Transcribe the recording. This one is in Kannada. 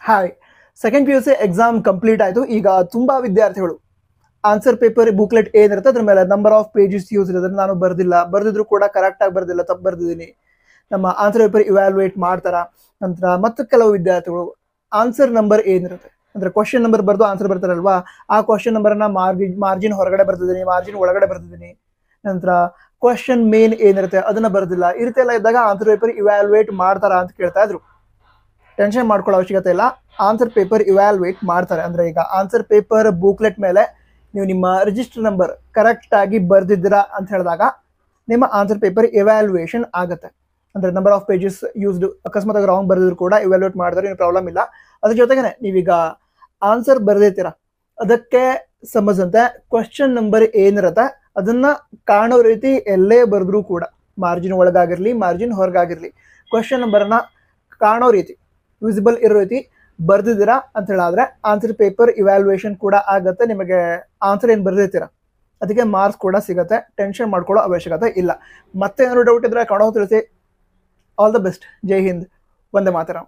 Hi, second P U C exam complete ಆಯಿತು. ಈಗ ತುಂಬ ವಿದ್ಯಾರ್ಥಿಗಳು ಆನ್ಸರ್ ಪೇಪರ್ ಬುಕ್ಲೆಟ್ ಏನಿರುತ್ತೆ ಅದ್ರ ಮೇಲೆ ನಂಬರ್ ಆಫ್ ಪೇಜಸ್ ಯೂಸ್ ಇರೋದ್ರೆ ನಾನು ಬರ್ದಿದ್ರು ಕೂಡ ಕರೆಕ್ಟಾಗಿ ಬರ್ದಿಲ್ಲ, ತಪ್ಪು ಬರ್ದಿದ್ದೀನಿ. ನಮ್ಮ ಆನ್ಸರ್ ಪೇಪರ್ ಇವ್ಯಾಲ್ಯೂಯೇಟ್ ಮಾಡ್ತಾರ. ನಂತರ ಮತ್ತು ಕೆಲವು ವಿದ್ಯಾರ್ಥಿಗಳು ಆನ್ಸರ್ ನಂಬರ್ ಏನಿರುತ್ತೆ ಅಂದರೆ ಕ್ವಶನ್ ನಂಬರ್ ಬರೆದು ಆನ್ಸರ್ ಬರ್ತಾರಲ್ವಾ, ಆ ಕ್ವಶನ್ ನಂಬರ್ನ ಮಾರ್ಜಿನ್ ಹೊರಗಡೆ ಬರ್ತಿದ್ದೀನಿ, ಮಾರ್ಜಿನ್ ಒಳಗಡೆ ಬರ್ತಿದ್ದೀನಿ. ನಂತರ ಕ್ವಶನ್ ಮೇನ್ ಏನಿರುತ್ತೆ ಅದನ್ನ ಬರ್ದಿಲ್ಲ. ಈ ರೀತಿ ಎಲ್ಲ ಇದ್ದಾಗ ಆನ್ಸರ್ ಪೇಪರ್ ಇವ್ಯಾಲ್ಯೂಯೇಟ್ ಮಾಡ್ತಾರ ಅಂತ ಕೇಳ್ತಾ ಇದ್ರು. ಟೆನ್ಷನ್ ಮಾಡ್ಕೊಳ್ಳೋ ಅವಶ್ಯಕತೆ ಇಲ್ಲ, ಆನ್ಸರ್ ಪೇಪರ್ ಇವ್ಯಾಲ್ಯೂಯೇಟ್ ಮಾಡ್ತಾರೆ. ಅಂದರೆ ಈಗ ಆನ್ಸರ್ ಪೇಪರ್ ಬುಕ್ಲೆಟ್ ಮೇಲೆ ನೀವು ನಿಮ್ಮ ರಿಜಿಸ್ಟರ್ ನಂಬರ್ ಕರೆಕ್ಟಾಗಿ ಬರ್ದಿದ್ದೀರಾ ಅಂತ ಹೇಳಿದಾಗ ನಿಮ್ಮ ಆನ್ಸರ್ ಪೇಪರ್ ಇವ್ಯಾಲ್ಯೂಯೇಷನ್ ಆಗುತ್ತೆ. ಅಂದರೆ ನಂಬರ್ ಆಫ್ ಪೇಜಸ್ ಯೂಸ್ಡ್ ಅಕಸ್ಮಾತ್ ರಾಂಗ್ ಬರೆದಿದ್ರು ಕೂಡ ಇವ್ಯಾಲ್ಯೂಯೇಟ್ ಮಾಡಿದ್ರೆ ಏನು ಪ್ರಾಬ್ಲಮ್ ಇಲ್ಲ. ಅದ್ರ ಜೊತೆಗೆ ನೀವೀಗ ಆನ್ಸರ್ ಬರೆದಿರ್ತೀರ, ಅದಕ್ಕೆ ಸಂಬಂಧಿಸಿದಂತೆ ಕ್ವಶನ್ ನಂಬರ್ ಏನಿರುತ್ತೆ ಅದನ್ನ ಕಾಣೋ ರೀತಿ ಎಲ್ಲೇ ಬರೆದ್ರೂ ಕೂಡ, ಮಾರ್ಜಿನ್ ಒಳಗಾಗಿರಲಿ ಮಾರ್ಜಿನ್ ಹೊರಗಾಗಿರಲಿ, ಕ್ವಶನ್ ನಂಬರ್ನ ಕಾಣೋ ರೀತಿ ವಿಸಿಬಲ್ ಇರೋ ರೀತಿ ಬರ್ದಿದ್ದೀರಾ ಅಂತ ಹೇಳಿದ್ರೆ ಆನ್ಸರ್ ಪೇಪರ್ ಇವ್ಯಾಲ್ಯೂಯೇಷನ್ ಕೂಡ ಆಗುತ್ತೆ. ನಿಮಗೆ ಆನ್ಸರ್ ಏನು ಬರ್ದಿರ್ತೀರ ಅದಕ್ಕೆ ಮಾರ್ಕ್ಸ್ ಕೂಡ ಸಿಗುತ್ತೆ. ಟೆನ್ಷನ್ ಮಾಡ್ಕೊಳ್ಳೋ ಅವಶ್ಯಕತೆ ಇಲ್ಲ. ಮತ್ತೆ ಏನಾದ್ರು ಡೌಟ್ ಇದ್ರೆ ಕಾಣೋ ತಿಳಿಸಿ. All the best. ಜೈ ಹಿಂದ್. ವಂದೇ ಮಾತರಂ.